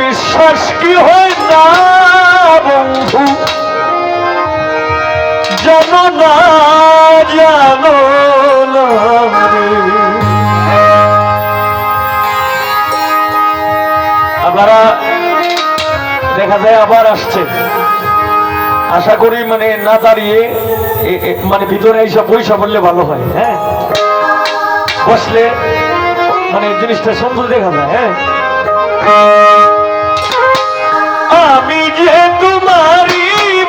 বিশ্বাস কি হয় না বন্ধু, জানো না জানো না রে। আবার দেখা যায় আবার আসছে, আশা করি মানে না দাঁড়িয়ে মানে ভিতরে এইসব পয়সা বললে ভালো হয়। হ্যাঁ, বসলে মানে জিনিসটা সুন্দর দেখা যায়। হ্যাঁ, আমি যে তোমারই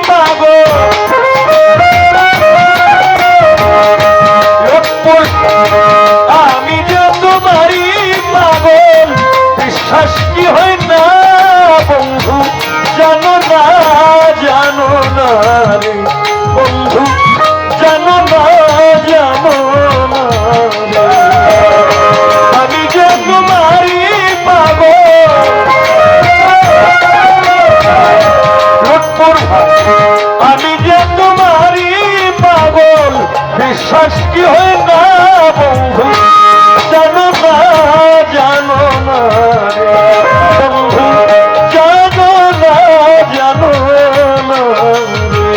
পাগল, আমি যে তোমারই পাগল, বিশ্বাস কি হয় না বন্ধু, জানো না জানো না রে বন্ধু, জানো না জানো না রে। আমি যে তোমারই পাগল, আমি যে তোমারই পাগল, বিশ্বাস কি হয় না বন্ধু, জানো না জানো না রে বন্ধু, জানো না জানো না রে।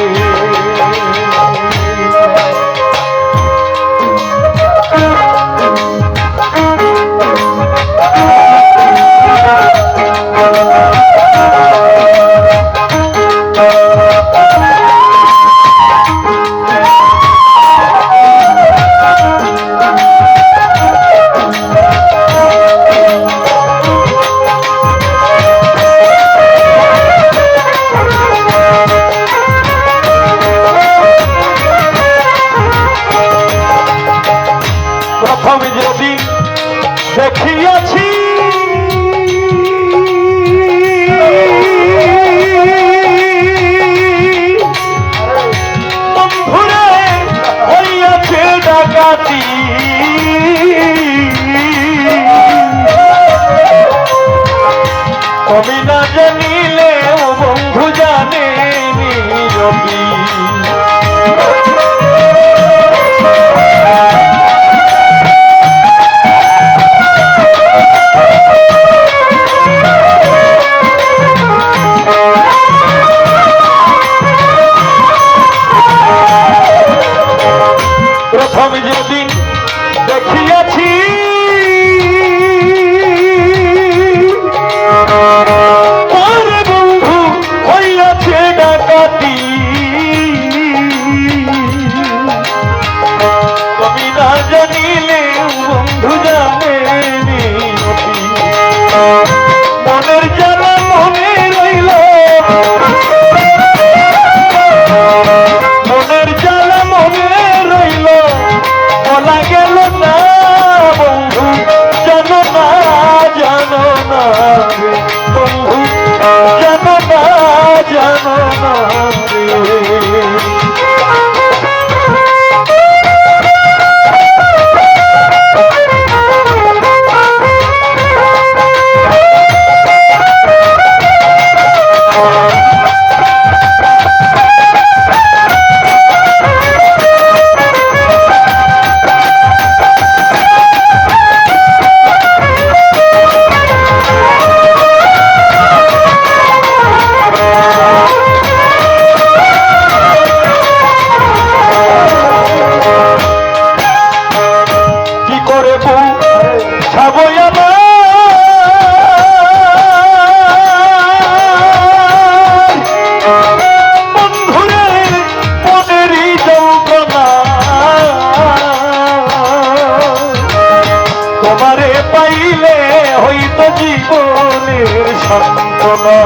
প্রথমে যদি দেখিয়াছি বন্ধুরে হইয়াছে ডাকাতি, তুমি না জানিলে বন্ধু জানে নীরবি। প্রথম যেদিন দেখিয়াছি পরে বন্ধু হইয়াছে ডাকাতি, তুমি না জানিলে বন্ধু জানে নীরবি। মনের জ্বালা মনে রইল, মনের জ্বালা মনে রইল, বলা গেল না বন্ধু, জানো না জানো না রে বন্ধু, জানো না জানো না রে। তোমারে পাইলে হইতো জীবনের সান্ত্বনা।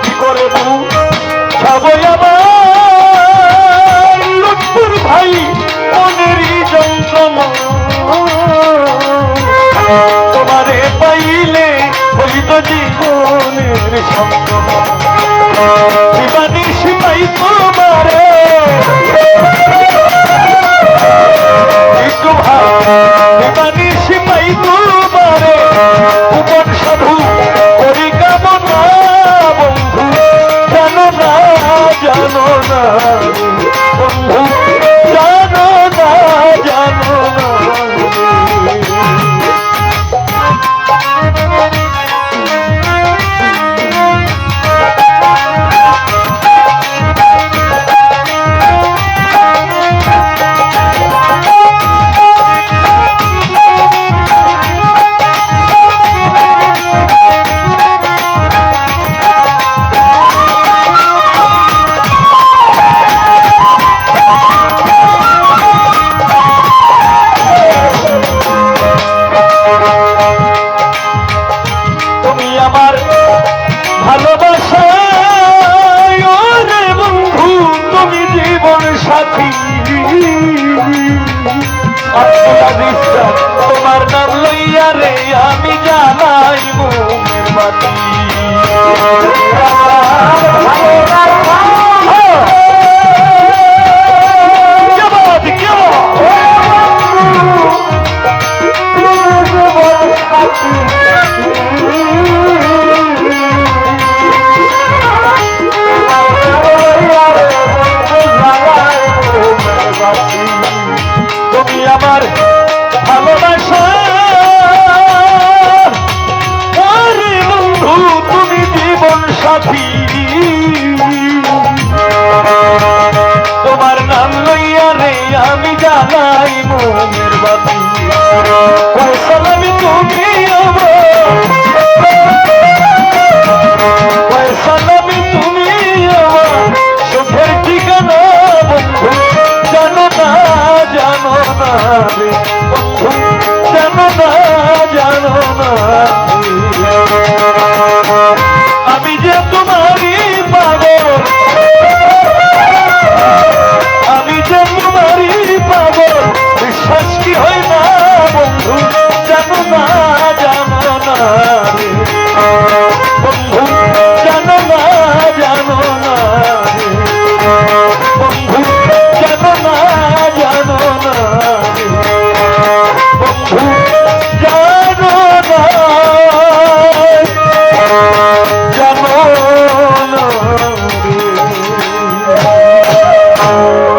কি করে বুঝাবো আমার লক্ষ্মীর ভাই মনেরই যন্ত্রণা, তোমারে পাইলে হইতো জীবনের তোমার নাম লইয়া রে আমি জানাই মোমের বাতি তুমি আমার ভালোবাসা আরে বন্ধু তুমি জীবন সাথী তোমার নাম লইয়া রে আমি জানাই মোমের বাতি ফয়সালামি তুমি আমার ফয়সালা